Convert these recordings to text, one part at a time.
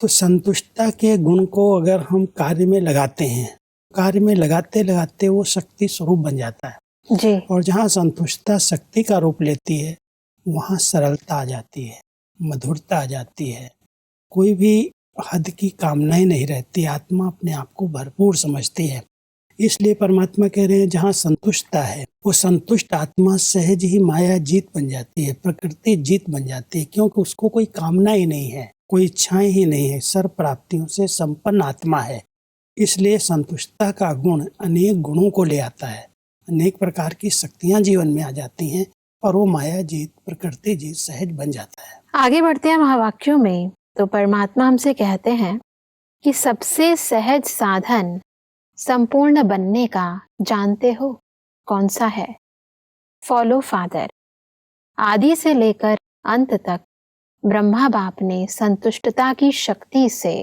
तो संतुष्टता के गुण को अगर हम कार्य में लगाते हैं, कार्य में लगाते लगाते वो शक्ति स्वरूप बन जाता है जी। और जहाँ संतुष्टता शक्ति का रूप लेती है वहाँ सरलता आ जाती है, मधुरता आ जाती है, कोई भी हद की कामनाएं नहीं रहती, आत्मा अपने आप को भरपूर समझती है। इसलिए परमात्मा कह रहे हैं जहाँ संतुष्टता है वो संतुष्ट आत्मा सहज ही माया जीत बन जाती है, प्रकृति जीत बन जाती है, क्योंकि उसको कोई कामना ही नहीं है, कोई इच्छाएं ही नहीं है, सर्व प्राप्तियों से संपन्न आत्मा है। इसलिए संतुष्टता का गुण अनेक गुणों को ले आता है, अनेक प्रकार की शक्तियां जीवन में आ जाती हैं और वो माया जीत प्रकृति जीत सहज बन जाता है। आगे बढ़ते हैं महावाक्यों में, तो परमात्मा हमसे कहते हैं कि सबसे सहज साधन संपूर्ण बनने का जानते हो कौन सा है? Follow father. आदि से लेकर अंत तक ब्रह्मा बाप ने संतुष्टता की शक्ति से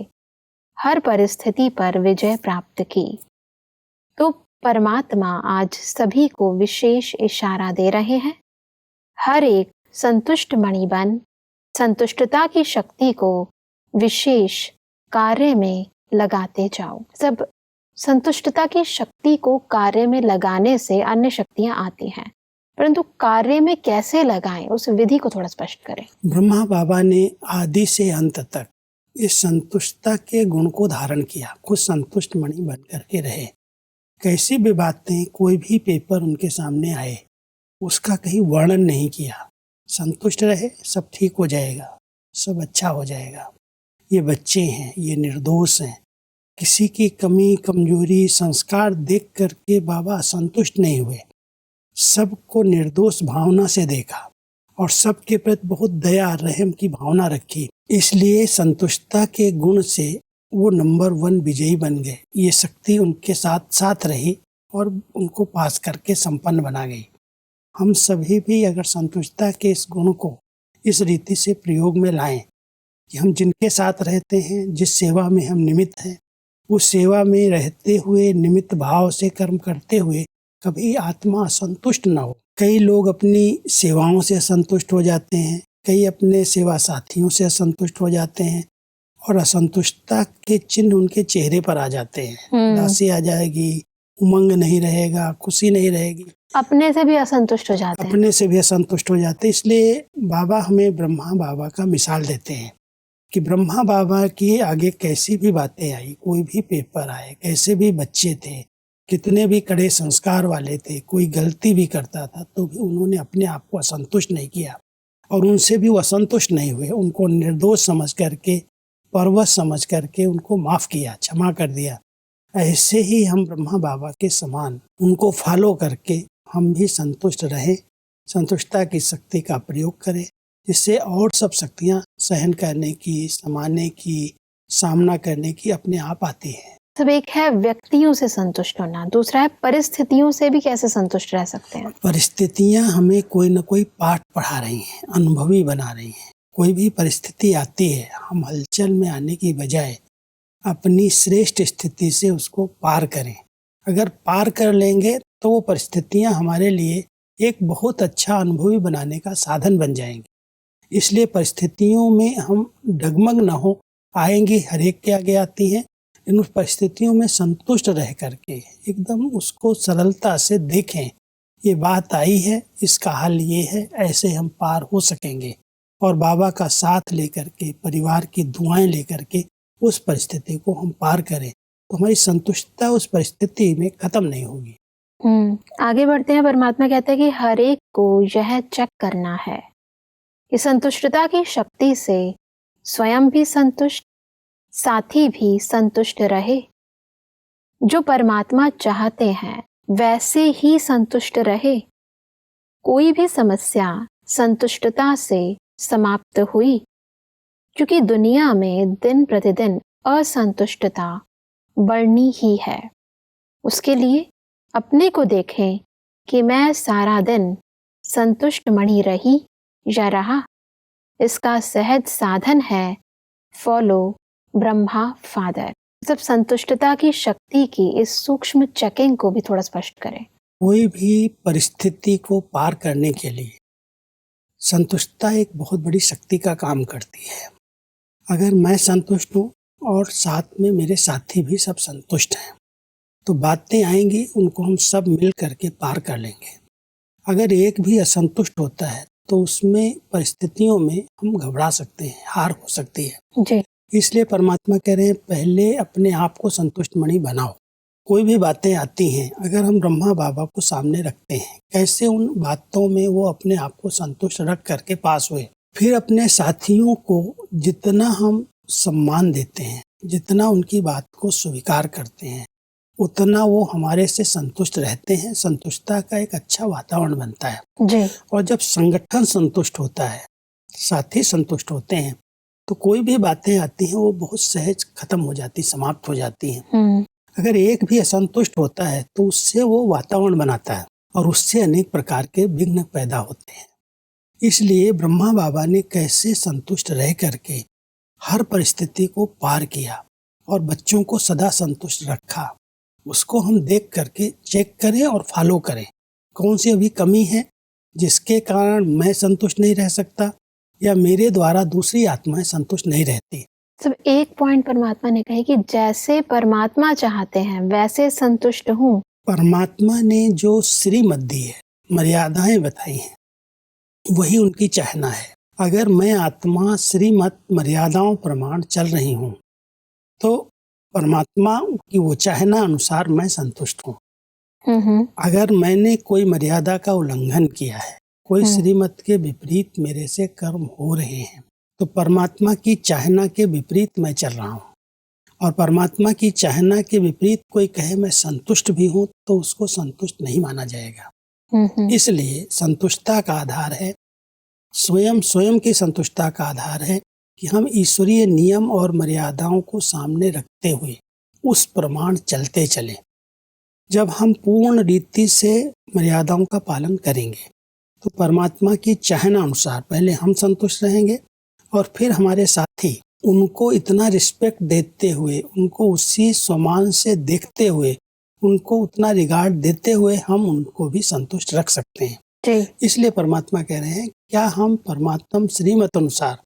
हर परिस्थिति पर विजय प्राप्त की। तो परमात्मा आज सभी को विशेष इशारा दे रहे हैं, हर एक संतुष्ट मणि बन संतुष्टता की शक्ति को विशेष कार्य में लगाते जाओ। सब संतुष्टता की शक्ति को कार्य में लगाने से अन्य शक्तियां आती हैं, परंतु कार्य में कैसे लगाएं उस विधि को थोड़ा स्पष्ट करें। ब्रह्मा बाबा ने आदि से अंत तक इस संतुष्टता के गुण को धारण किया, खुद संतुष्ट मणि बन करके रहे। कैसी भी बातें, कोई भी पेपर उनके सामने आए उसका कहीं वर्णन नहीं किया, संतुष्ट रहे, सब ठीक हो जाएगा, सब अच्छा हो जाएगा। ये बच्चे हैं, ये निर्दोष हैं, किसी की कमी कमजोरी संस्कार देख करके बाबा संतुष्ट नहीं हुए, सबको निर्दोष भावना से देखा और सबके प्रति बहुत दया रहम की भावना रखी। इसलिए संतुष्टता के गुण से वो नंबर 1 विजयी बन गए। ये शक्ति उनके साथ साथ रही और उनको पास करके संपन्न बना गई। हम सभी भी अगर संतुष्टता के इस गुण को इस रीति से प्रयोग में लाएं कि हम जिनके साथ रहते हैं, जिस सेवा में हम निमित्त हैं, उस सेवा में रहते हुए निमित्त भाव से कर्म करते हुए कभी आत्मा असंतुष्ट न हो। कई लोग अपनी सेवाओं से असंतुष्ट हो जाते हैं, कई अपने सेवा साथियों से असंतुष्ट हो जाते हैं और असंतुष्टता के चिन्ह उनके चेहरे पर आ जाते हैं। उदासी आ जाएगी, उमंग नहीं रहेगा, खुशी नहीं रहेगी, अपने से भी असंतुष्ट हो जाते हैं। अपने से भी असंतुष्ट हो जाते हैं। इसलिए बाबा हमें ब्रह्मा बाबा का मिसाल देते हैं कि ब्रह्मा बाबा की आगे कैसी भी बातें आई, कोई भी पेपर आए, कैसे भी बच्चे थे, कितने भी कड़े संस्कार वाले थे, कोई गलती भी करता था तो भी उन्होंने अपने आप को असंतुष्ट नहीं किया और उनसे भी वो असंतुष्ट नहीं हुए। उनको निर्दोष समझ करके, परवश समझ करके उनको माफ़ किया, क्षमा कर दिया। ऐसे ही हम ब्रह्मा बाबा के समान उनको फॉलो करके हम भी संतुष्ट रहें, संतुष्टता की शक्ति का प्रयोग करें, जिससे और सब शक्तियाँ सहन करने की, समाने की, सामना करने की अपने आप आती हैं। सब एक है व्यक्तियों से संतुष्ट होना, दूसरा है परिस्थितियों से भी कैसे संतुष्ट रह सकते हैं। परिस्थितियाँ हमें कोई न कोई पाठ पढ़ा रही हैं, अनुभवी बना रही हैं। कोई भी परिस्थिति आती है, हम हलचल में आने की बजाय अपनी श्रेष्ठ स्थिति से उसको पार करें। अगर पार कर लेंगे तो वो परिस्थितियाँ हमारे लिए एक बहुत अच्छा अनुभवी बनाने का साधन बन जाएंगी। इसलिए परिस्थितियों में हम डगमग न हो, आएंगी, हर एक के आगे आती हैं, इन उस परिस्थितियों में संतुष्ट रह करके एकदम उसको सरलता से देखें, ये बात आई है, इसका हल ये है, ऐसे हम पार हो सकेंगे। और बाबा का साथ लेकर के, परिवार की दुआएं लेकर के उस परिस्थिति को हम पार करें तो हमारी संतुष्टता उस परिस्थिति में खत्म नहीं होगी। आगे बढ़ते हैं। परमात्मा कहते हैं कि हर एक को यह चेक करना है कि संतुष्टता की शक्ति से स्वयं भी संतुष्ट, साथी भी संतुष्ट रहे। जो परमात्मा चाहते हैं वैसे ही संतुष्ट रहे। कोई भी समस्या संतुष्टता से समाप्त हुई, क्योंकि दुनिया में दिन प्रतिदिन असंतुष्टता बढ़नी ही है। उसके लिए अपने को देखें कि मैं सारा दिन संतुष्ट मणि रही या रहा। इसका सहज साधन है फॉलो ब्रह्मा फादर। सब संतुष्टता की शक्ति की इस सूक्ष्म चेकिंग को भी थोड़ा स्पष्ट करें। कोई भी परिस्थिति को पार करने के लिए संतुष्टता एक बहुत बड़ी शक्ति का काम करती है। अगर मैं संतुष्ट हूँ और साथ में मेरे साथी भी सब संतुष्ट हैं, तो बातें आएंगी, उनको हम सब मिल करके पार कर लेंगे। अगर एक भी असंतुष्ट होता है तो उसमें परिस्थितियों में हम घबरा सकते हैं, हार हो सकती है। जी। इसलिए परमात्मा कह रहे हैं पहले अपने आप को संतुष्ट मणि बनाओ। कोई भी बातें आती हैं, अगर हम ब्रह्मा बाबा को सामने रखते हैं, कैसे उन बातों में वो अपने आप को संतुष्ट रख करके पास हुए। फिर अपने साथियों को जितना हम सम्मान देते हैं, जितना उनकी बात को स्वीकार करते हैं, उतना वो हमारे से संतुष्ट रहते हैं। संतुष्टता का एक अच्छा वातावरण बनता है। जी। और जब संगठन संतुष्ट होता है, साथी संतुष्ट होते हैं, तो कोई भी बातें आती हैं वो बहुत सहज खत्म हो जाती, समाप्त हो जाती हैं। अगर एक भी असंतुष्ट होता है तो उससे वो वातावरण बनाता है और उससे अनेक प्रकार के विघ्न पैदा होते हैं। इसलिए ब्रह्मा बाबा ने कैसे संतुष्ट रह करके हर परिस्थिति को पार किया और बच्चों को सदा संतुष्ट रखा, उसको हम देख करके चेक करें और फॉलो करें। कौन सी अभी कमी है जिसके कारण मैं संतुष्ट नहीं रह सकता, या मेरे द्वारा दूसरी आत्माएं संतुष्ट नहीं रहती। सब एक पॉइंट परमात्मा ने कहे कि जैसे परमात्मा चाहते हैं वैसे संतुष्ट हूँ। परमात्मा ने जो श्रीमत दी है, मर्यादाएं बताई हैं, वही उनकी चाहना है। अगर मैं आत्मा श्रीमत मर्यादाओं प्रमाण चल रही हूँ तो परमात्मा की वो चाहना अनुसार मैं संतुष्ट हूँ। अगर मैंने कोई मर्यादा का उल्लंघन किया है, कोई श्रीमत के विपरीत मेरे से कर्म हो रहे हैं, तो परमात्मा की चाहना के विपरीत मैं चल रहा हूँ। और परमात्मा की चाहना के विपरीत कोई कहे मैं संतुष्ट भी हूँ तो उसको संतुष्ट नहीं माना जाएगा। इसलिए संतुष्टता का आधार है, स्वयं की संतुष्टता का आधार है कि हम ईश्वरीय नियम और मर्यादाओं को सामने रखते हुए उस प्रमाण चलते चलें। जब हम पूर्ण रीति से मर्यादाओं का पालन करेंगे तो परमात्मा की चाहना अनुसार पहले हम संतुष्ट रहेंगे और फिर हमारे साथी, उनको इतना रिस्पेक्ट देते हुए, उनको उसी सम्मान से देखते हुए, उनको उतना रिगार्ड देते हुए हम उनको भी संतुष्ट रख सकते हैं। इसलिए परमात्मा कह रहे हैं क्या हम परमात्मा श्रीमत अनुसार,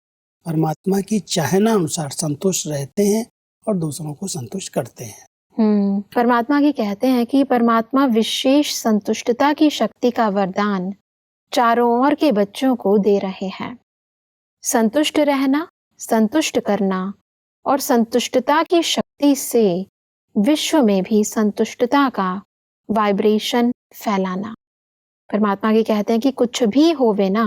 परमात्मा की चाहना अनुसार संतुष्ट रहते हैं और दूसरों को संतुष्ट करते हैं। परमात्मा की कहते हैं कि परमात्मा विशेष संतुष्टता की शक्ति का वरदान चारों ओर के बच्चों को दे रहे हैं। संतुष्ट रहना, संतुष्ट करना और संतुष्टता की शक्ति से विश्व में भी संतुष्टता का वाइब्रेशन फैलाना। परमात्मा के कहते हैं कि कुछ भी होवे ना,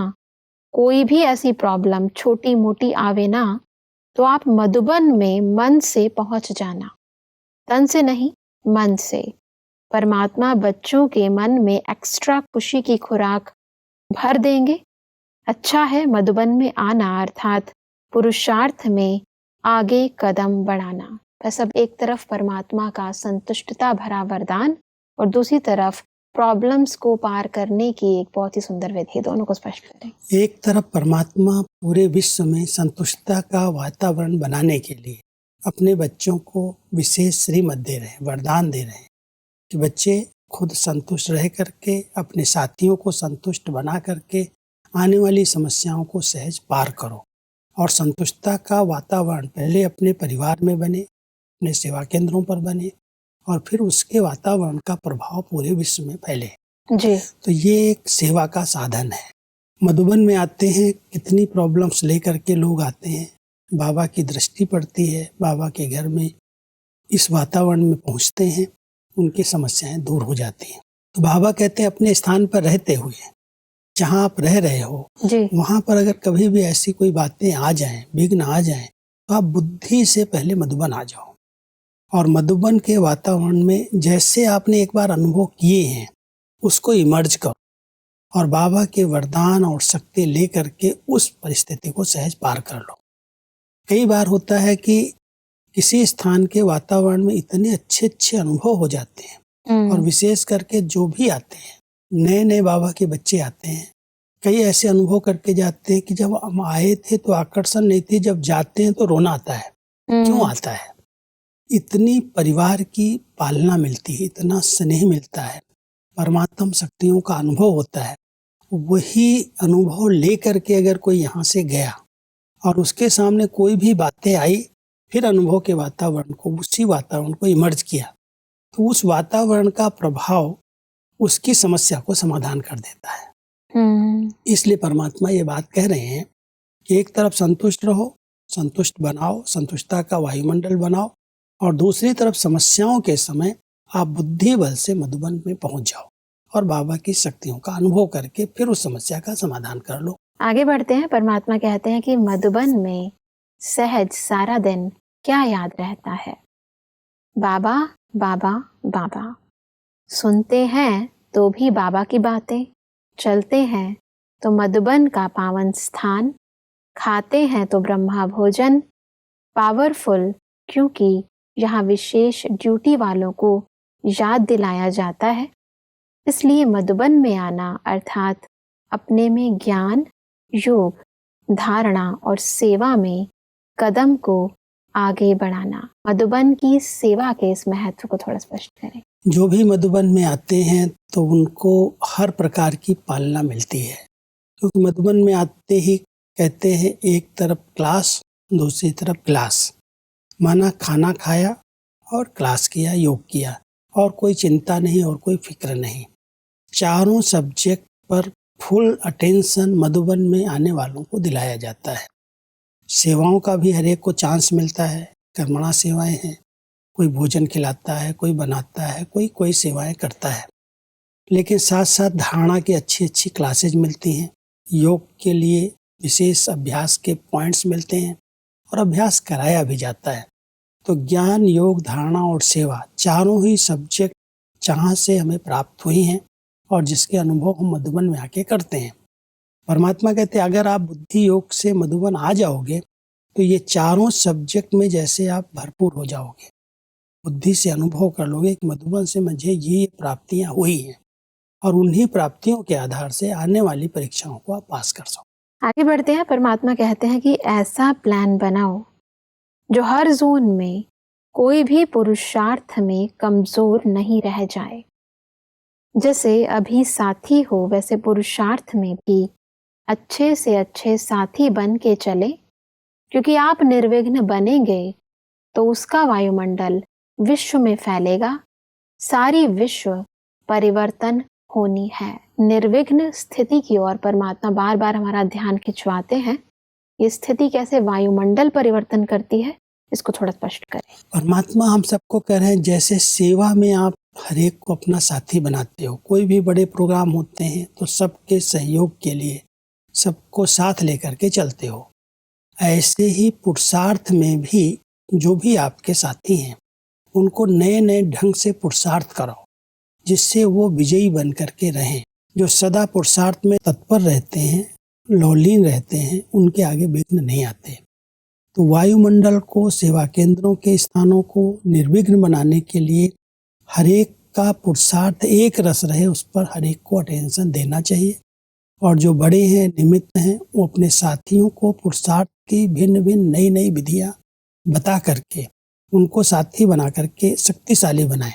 कोई भी ऐसी प्रॉब्लम छोटी मोटी आवे ना, तो आप मधुबन में मन से पहुंच जाना, तन से नहीं, मन से। परमात्मा बच्चों के मन में एक्स्ट्रा खुशी की खुराक भर देंगे। अच्छा है मधुबन में आना, अर्थात पुरुषार्थ में आगे कदम बढ़ाना। बस अब एक तरफ परमात्मा का संतुष्टता भरा वरदान और दूसरी तरफ प्रॉब्लम्स को पार करने की एक बहुत ही सुंदर विधि, दोनों को स्पष्ट करें। एक तरफ परमात्मा पूरे विश्व में संतुष्टता का वातावरण बनाने के लिए अपने बच्चों को विशेष श्रीमत दे रहे हैं, वरदान दे रहे हैं कि बच्चे खुद संतुष्ट रह करके, अपने साथियों को संतुष्ट बना करके आने वाली समस्याओं को सहज पार करो। और संतुष्टता का वातावरण पहले अपने परिवार में बने, अपने सेवा केंद्रों पर बने और फिर उसके वातावरण का प्रभाव पूरे विश्व में फैले। जी। तो ये एक सेवा का साधन है। मधुबन में आते हैं, कितनी प्रॉब्लम्स लेकर के लोग आते हैं, बाबा की दृष्टि पड़ती है, बाबा के घर में इस वातावरण में पहुंचते हैं, उनकी समस्याएं दूर हो जाती हैं। तो बाबा कहते हैं अपने स्थान पर रहते हुए, जहाँ आप रह रहे हो, वहाँ पर अगर कभी भी ऐसी कोई बातें आ जाएं, विघ्न आ जाएं, तो आप बुद्धि से पहले मधुबन आ जाओ और मधुबन के वातावरण में जैसे आपने एक बार अनुभव किए हैं उसको इमर्ज करो और बाबा के वरदान और शक्ति ले करके उस परिस्थिति को सहज पार कर लो। कई बार होता है कि किसी स्थान के वातावरण में इतने अच्छे अच्छे अनुभव हो जाते हैं और विशेष करके जो भी आते हैं, नए नए बाबा के बच्चे आते हैं, कई ऐसे अनुभव करके जाते हैं कि जब हम आए थे तो आकर्षण नहीं थी, जब जाते हैं तो रोना आता है। क्यों आता है? इतनी परिवार की पालना मिलती है, इतना स्नेह मिलता है, परमात्म शक्तियों का अनुभव होता है। वही अनुभव ले करके अगर कोई यहाँ से गया और उसके सामने कोई भी बातें आई, फिर अनुभव के वातावरण को, उसी वातावरण को इमर्ज किया, तो उस वातावरण का प्रभाव उसकी समस्या को समाधान कर देता है। इसलिए परमात्मा ये बात कह रहे हैं कि एक तरफ संतुष्ट रहो, संतुष्ट बनाओ, संतुष्टता का वायुमंडल बनाओ, और दूसरी तरफ समस्याओं के समय आप बुद्धि बल से मधुबन में पहुंच जाओ और बाबा की शक्तियों का अनुभव करके फिर उस समस्या का समाधान कर लो। आगे बढ़ते हैं। परमात्मा कहते हैं कि मधुबन में सहज सारा दिन क्या याद रहता है? बाबा बाबा बाबा। सुनते हैं तो भी बाबा की बातें, चलते हैं तो मधुबन का पावन स्थान, खाते हैं तो ब्रह्मा भोजन। पावरफुल क्योंकि यहाँ विशेष ड्यूटी वालों को याद दिलाया जाता है। इसलिए मधुबन में आना अर्थात अपने में ज्ञान, योग, धारणा और सेवा में कदम को आगे बढ़ाना। मधुबन की सेवा के इस महत्व को थोड़ा स्पष्ट करें। जो भी मधुबन में आते हैं तो उनको हर प्रकार की पालना मिलती है, क्योंकि मधुबन में आते ही कहते हैं एक तरफ क्लास, दूसरी तरफ क्लास, माना खाना खाया और क्लास किया, योग किया, और कोई चिंता नहीं और कोई फिक्र नहीं। चारों सब्जेक्ट पर फुल अटेंशन मधुबन में आने वालों को दिलाया जाता है। सेवाओं का भी हर एक को चांस मिलता है, कर्मणा सेवाएं हैं, कोई भोजन खिलाता है, कोई बनाता है, कोई सेवाएं करता है। लेकिन साथ साथ धारणा की अच्छी अच्छी क्लासेज मिलती हैं, योग के लिए विशेष अभ्यास के पॉइंट्स मिलते हैं और अभ्यास कराया भी जाता है। तो ज्ञान, योग, धारणा और सेवा चारों ही सब्जेक्ट जहाँ से हमें प्राप्त हुई हैं और जिसके अनुभव हम मधुबन में आके करते हैं। परमात्मा कहते हैं अगर आप बुद्धि योग से मधुबन आ जाओगे तो ये चारों सब्जेक्ट में जैसे आप भरपूर हो जाओगे, बुद्धि से अनुभव कर लोगे कि मधुबन से मुझे ये प्राप्तियां हुई हैं, और उन्हीं प्राप्तियों के आधार से आने वाली परीक्षाओं को आप पास कर सको। आगे बढ़ते हैं। परमात्मा कहते हैं कि ऐसा प्लान बनाओ जो हर जोन में कोई भी पुरुषार्थ में कमजोर नहीं रह जाए। जैसे अभी साथी हो वैसे पुरुषार्थ में भी अच्छे से अच्छे साथी बन के चले, क्योंकि आप निर्विघ्न बनेंगे तो उसका वायुमंडल विश्व में फैलेगा। सारी विश्व परिवर्तन होनी है। निर्विघ्न स्थिति की ओर परमात्मा बार बार हमारा ध्यान खिंचवाते हैं। ये स्थिति कैसे वायुमंडल परिवर्तन करती है, इसको थोड़ा स्पष्ट करें। परमात्मा हम सबको कह रहे हैं जैसे सेवा में आप हर एक को अपना साथी बनाते हो, कोई भी बड़े प्रोग्राम होते हैं तो सबके सहयोग के लिए सबको साथ लेकर के चलते हो, ऐसे ही पुरुषार्थ में भी जो भी आपके साथी हैं उनको नए नए ढंग से पुरुषार्थ कराओ, जिससे वो विजयी बन करके रहें। जो सदा पुरुषार्थ में तत्पर रहते हैं, लौलीन रहते हैं, उनके आगे विघ्न नहीं आते। तो वायुमंडल को, सेवा केंद्रों के स्थानों को निर्विघ्न बनाने के लिए हर एक का पुरुषार्थ एक रस रहे, उस पर हर एक को अटेंशन देना चाहिए। और जो बड़े हैं, निमित्त हैं, वो अपने साथियों को पुरुषार्थ की भिन्न भिन्न नई नई विधियाँ बता करके उनको साथी बना करके शक्तिशाली बनाएं।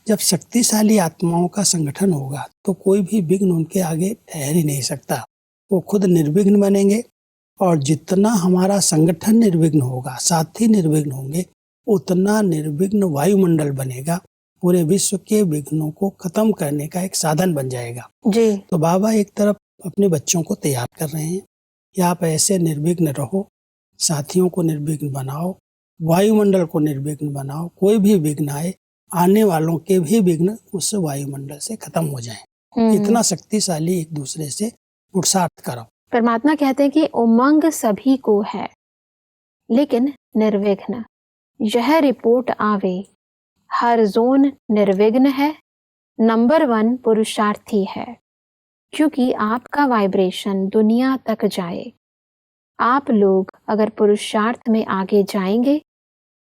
जब शक्तिशाली आत्माओं का संगठन होगा तो कोई भी विघ्न उनके आगे ठहर ही नहीं सकता। वो खुद निर्विघ्न बनेंगे, और जितना हमारा संगठन निर्विघ्न होगा, साथी निर्विघ्न होंगे, उतना निर्विघ्न वायुमंडल बनेगा, पूरे विश्व के विघ्नों को खत्म करने का एक साधन बन जाएगा जी। तो बाबा एक तरफ अपने बच्चों को तैयार कर रहे हैं कि आप ऐसे निर्विघ्न रहो, साथियों को निर्विघ्न बनाओ, वायुमंडल को निर्विघ्न बनाओ। कोई भी विघ्न आए, आने वालों के भी विघ्न उस वायुमंडल से खत्म हो जाएं। इतना शक्तिशाली एक दूसरे से पुरुषार्थ करो। परमात्मा कहते हैं कि उमंग सभी को है, लेकिन निर्विघ्न यह रिपोर्ट आवे, हर जोन निर्विघ्न है, नंबर 1 पुरुषार्थी है, क्योंकि आपका वाइब्रेशन दुनिया तक जाए। आप लोग अगर पुरुषार्थ में आगे जाएंगे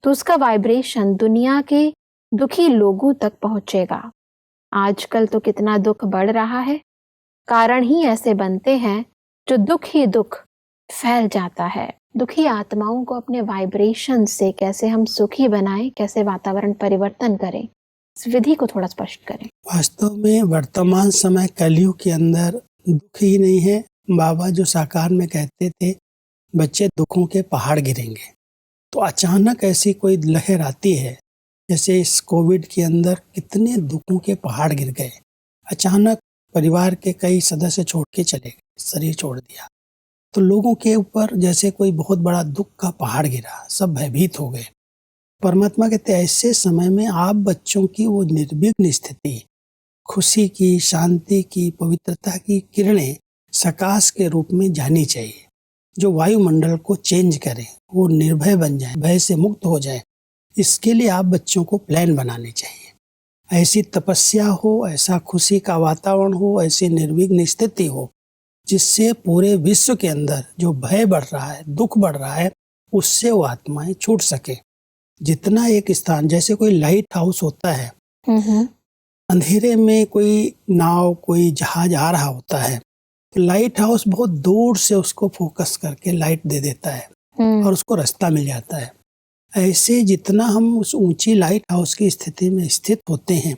तो उसका वाइब्रेशन दुनिया के दुखी लोगों तक पहुंचेगा। आजकल तो कितना दुख बढ़ रहा है, कारण ही ऐसे बनते हैं जो दुख ही दुख फैल जाता है। दुखी आत्माओं को अपने वाइब्रेशन से कैसे हम सुखी बनाएं, कैसे वातावरण परिवर्तन करें, इस विधि को थोड़ा स्पष्ट करें। वास्तव में वर्तमान समय कलयुग के अंदर दुख ही नहीं है। बाबा जो साकार में कहते थे बच्चे दुखों के पहाड़ गिरेंगे। तो अचानक ऐसी कोई लहर आती है, जैसे इस कोविड के अंदर कितने दुखों के पहाड़ गिर गए। अचानक परिवार के कई सदस्य छोड़ के चले गए, शरीर छोड़ दिया। तो लोगों के ऊपर जैसे कोई बहुत बड़ा दुख का पहाड़ गिरा, सब भयभीत हो गए। परमात्मा कहते हैं ऐसे समय में आप बच्चों की वो निर्विघ्न स्थिति, खुशी की, शांति की, पवित्रता की किरणें सकाश के रूप में जानी चाहिए, जो वायुमंडल को चेंज करे, वो निर्भय बन जाए, भय से मुक्त हो जाए। इसके लिए आप बच्चों को प्लान बनाने चाहिए। ऐसी तपस्या हो, ऐसा खुशी का वातावरण हो, ऐसी निर्विघ्न स्थिति हो, जिससे पूरे विश्व के अंदर जो भय बढ़ रहा है, दुख बढ़ रहा है, उससे वो आत्माएं छूट सके। जितना एक स्थान, जैसे कोई लाइट हाउस होता है, अंधेरे में कोई नाव, कोई जहाज आ रहा होता है, तो लाइट हाउस बहुत दूर से उसको फोकस करके लाइट दे देता है और उसको रास्ता मिल जाता है। ऐसे जितना हम उस ऊंची लाइट हाउस की स्थिति में स्थित होते हैं,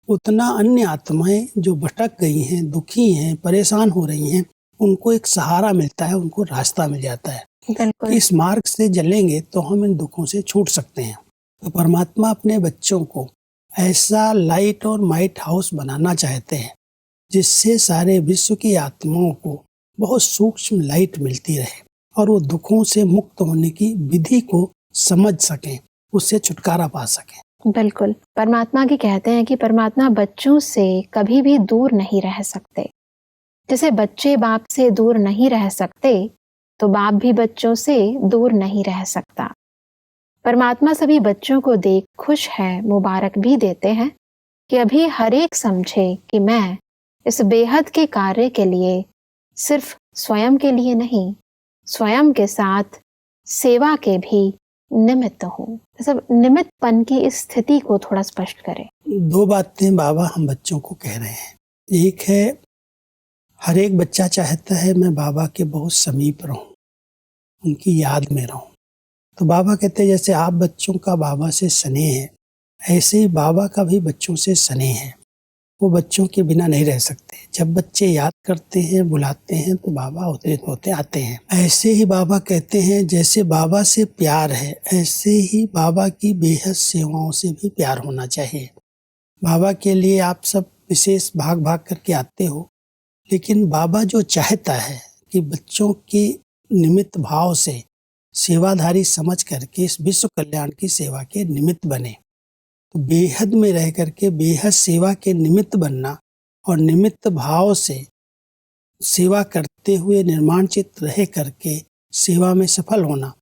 उतना अन्य आत्माएं जो भटक गई हैं, दुखी हैं, परेशान हो रही हैं, उनको एक सहारा मिलता है, उनको रास्ता मिल जाता है। इस मार्ग से चलेंगे तो हम इन दुखों से छूट सकते हैं। तो परमात्मा अपने बच्चों को ऐसा लाइट और माइट हाउस बनाना चाहते हैं, जिससे सारे विश्व की आत्माओं को बहुत सूक्ष्म लाइट मिलती रहे और वो दुखों से मुक्त होने की विधि को समझ सकें, उससे छुटकारा पा सकें। बिल्कुल, परमात्मा की कहते हैं कि परमात्मा बच्चों से कभी भी दूर नहीं रह सकते। जैसे बच्चे बाप से दूर नहीं रह सकते, तो बाप भी बच्चों से दूर नहीं रह सकता। परमात्मा सभी बच्चों को देख खुश है, मुबारक भी देते हैं कि अभी हर एक समझे कि मैं इस बेहद के कार्य के लिए सिर्फ स्वयं के लिए नहीं, स्वयं के साथ सेवा के भी निमित्त हूँ। सब निमित्तपन की इस स्थिति को थोड़ा स्पष्ट करें। 2 बातें बाबा हम बच्चों को कह रहे हैं। एक है, हर एक बच्चा चाहता है मैं बाबा के बहुत समीप रहूं, उनकी याद में रहूं। तो बाबा कहते हैं जैसे आप बच्चों का बाबा से स्नेह है, ऐसे ही बाबा का भी बच्चों से स्नेह है। वो बच्चों के बिना नहीं रह सकते। जब बच्चे याद करते हैं, बुलाते हैं, तो बाबा अवतरित होते आते हैं। ऐसे ही बाबा कहते हैं जैसे बाबा से प्यार है, ऐसे ही बाबा की बेहद सेवाओं से भी प्यार होना चाहिए। बाबा के लिए आप सब विशेष भाग भाग करके आते हो, लेकिन बाबा जो चाहता है कि बच्चों के निमित्त भाव से सेवाधारी समझ करके इस विश्व कल्याण की सेवा के निमित्त बने। तो बेहद में रह करके बेहद सेवा के निमित्त बनना और निमित्त भाव से सेवा करते हुए निर्माण चित्त रह करके सेवा में सफल होना,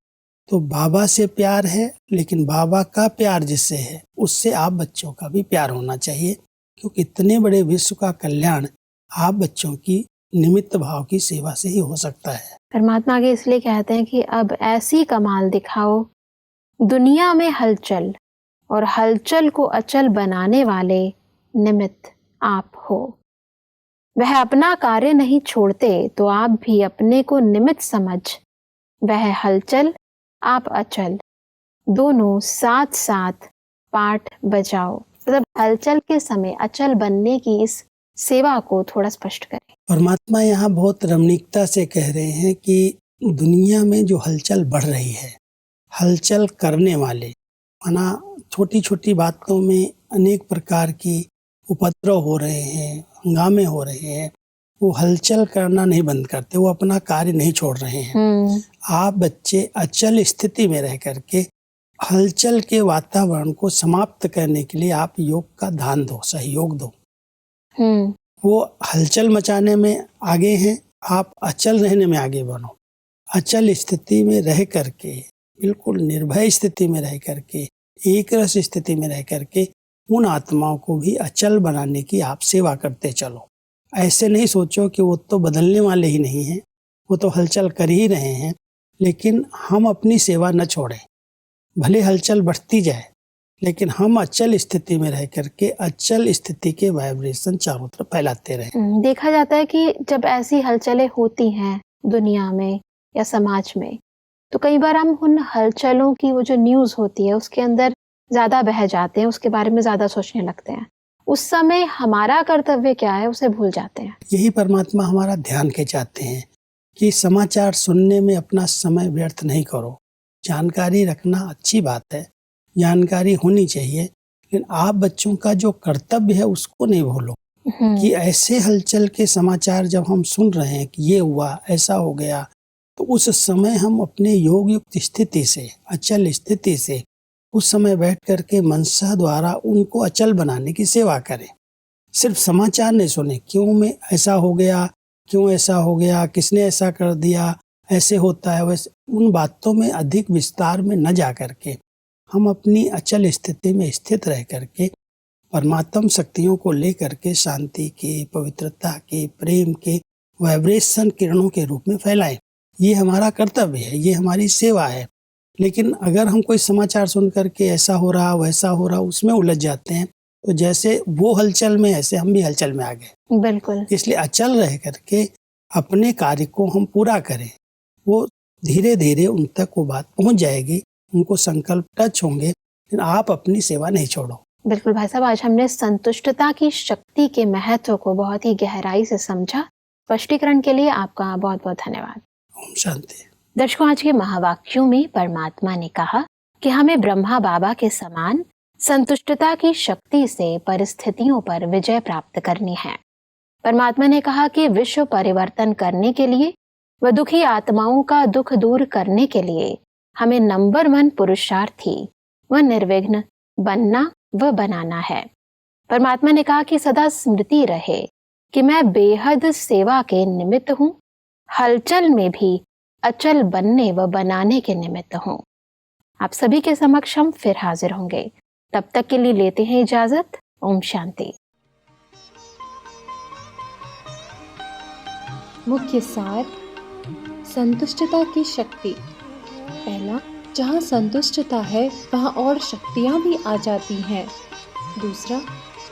तो बाबा से प्यार है, लेकिन बाबा का प्यार जिससे है उससे आप बच्चों का भी प्यार होना चाहिए, क्योंकि इतने बड़े विश्व का कल्याण आप बच्चों की निमित्त भाव की सेवा से ही हो सकता है। परमात्मा आगे इसलिए कहते हैं कि अब ऐसी कमाल दिखाओ, दुनिया में हलचल और हलचल को अचल बनाने वाले निमित्त आप हो। वह अपना कार्य नहीं छोड़ते तो आप भी अपने को निमित्त समझ, वह हलचल आप अचल, दोनों साथ साथ पाठ बजाओ। मतलब हलचल के समय अचल बनने की इस सेवा को थोड़ा स्पष्ट करें। परमात्मा यहाँ बहुत रमणीकता से कह रहे हैं कि दुनिया में जो हलचल बढ़ रही है, हलचल करने वाले, माना छोटी छोटी बातों में अनेक प्रकार की उपद्रव हो रहे हैं, हंगामे हो रहे हैं, वो हलचल करना नहीं बंद करते, वो अपना कार्य नहीं छोड़ रहे हैं। आप बच्चे अचल स्थिति में रह करके हलचल के वातावरण को समाप्त करने के लिए आप योग का दान दो, सहयोग दो। वो हलचल मचाने में आगे हैं, आप अचल रहने में आगे बनो। अचल स्थिति में रह करके, बिल्कुल निर्भय स्थिति में रह करके, एक रस स्थिति में रह करके उन आत्माओं को भी अचल बनाने की आप सेवा करते चलो। ऐसे नहीं सोचो कि वो तो बदलने वाले ही नहीं हैं, वो तो हलचल कर ही रहे हैं, लेकिन हम अपनी सेवा न छोड़ें। भले हलचल बढ़ती जाए, लेकिन हम अचल स्थिति में रह करके अचल स्थिति के वाइब्रेशन चारों तरफ फैलाते रहें। देखा जाता है कि जब ऐसी हलचलें होती हैं दुनिया में या समाज में, तो कई बार हम उन हलचलों की वो जो न्यूज़ होती है उसके अंदर ज़्यादा बह जाते हैं, उसके बारे में ज़्यादा सोचने लगते हैं। उस समय हमारा कर्तव्य क्या है उसे भूल जाते हैं। यही परमात्मा हमारा ध्यान खिंचाते हैं कि समाचार सुनने में अपना समय व्यर्थ नहीं करो। जानकारी रखना अच्छी बात है, जानकारी होनी चाहिए, लेकिन आप बच्चों का जो कर्तव्य है उसको नहीं भूलो कि ऐसे हलचल के समाचार जब हम सुन रहे हैं कि ये हुआ, ऐसा हो गया, तो उस समय हम अपने योग युक्त स्थिति से, अचल स्थिति से उस समय बैठ करके मनसा द्वारा उनको अचल बनाने की सेवा करें। सिर्फ समाचार नहीं सुने, क्यों में ऐसा हो गया, क्यों ऐसा हो गया, किसने ऐसा कर दिया, ऐसे होता है वैसे, उन बातों में अधिक विस्तार में न जा करके हम अपनी अचल स्थिति में स्थित रह करके परमात्म शक्तियों को लेकर के शांति के, पवित्रता के, प्रेम के वाइब्रेशन किरणों के रूप में फैलाएं। ये हमारा कर्तव्य है, ये हमारी सेवा है। लेकिन अगर हम कोई समाचार सुन करके ऐसा हो रहा, वैसा हो रहा, उसमें उलझ जाते हैं, तो जैसे वो हलचल में ऐसे हम भी हलचल में आ गए। बिल्कुल। इसलिए अचल रह करके अपने कार्य को हम पूरा करें। वो धीरे धीरे उन तक वो बात पहुंच जाएगी, उनको संकल्प टच होंगे, लेकिन आप अपनी सेवा नहीं छोड़ो। बिल्कुल भाई साहब, आज हमने संतुष्टता की शक्ति के महत्व को बहुत ही गहराई से समझा। स्पष्टीकरण के लिए आपका बहुत बहुत धन्यवाद। ओम शांति। दर्शकों, आज के महावाक्यों में परमात्मा ने कहा कि हमें ब्रह्मा बाबा के समान संतुष्टता की शक्ति से परिस्थितियों पर विजय प्राप्त करनी है। परमात्मा ने कहा कि विश्व परिवर्तन करने के लिए व दुखी आत्माओं का दुख दूर करने के लिए हमें नंबर 1 पुरुषार्थी व निर्विघ्न बनना व बनाना है। परमात्मा ने कहा कि सदा स्मृति रहे कि मैं बेहद सेवा के निमित्त हूँ, हलचल में भी अचल बनने व बनाने के निमित्त हूँ। आप सभी के समक्ष हम फिर हाजिर होंगे। तब तक के लिए लेते हैं इजाजत। ओम शांति। मुख्य सार, संतुष्टता की शक्ति। पहला, जहाँ संतुष्टता है वहाँ और शक्तियाँ भी आ जाती हैं। दूसरा,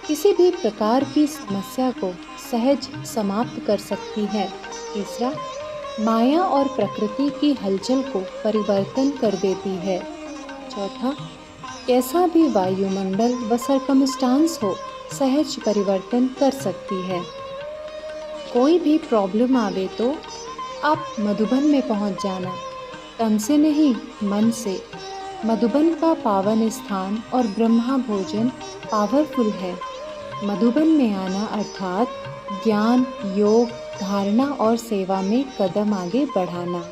किसी भी प्रकार की समस्या को सहज समाप्त कर सकती है। तीसरा, माया और प्रकृति की हलचल को परिवर्तन कर देती है। चौथा, कैसा भी वायुमंडल व सर्कमस्टांस हो, सहज परिवर्तन कर सकती है। कोई भी प्रॉब्लम आवे तो आप मधुबन में पहुंच जाना, तन से नहीं मन से। मधुबन का पावन स्थान और ब्रह्मा भोजन पावरफुल है। मधुबन में आना अर्थात ज्ञान, योग, धारणा और सेवा में कदम आगे बढ़ाना।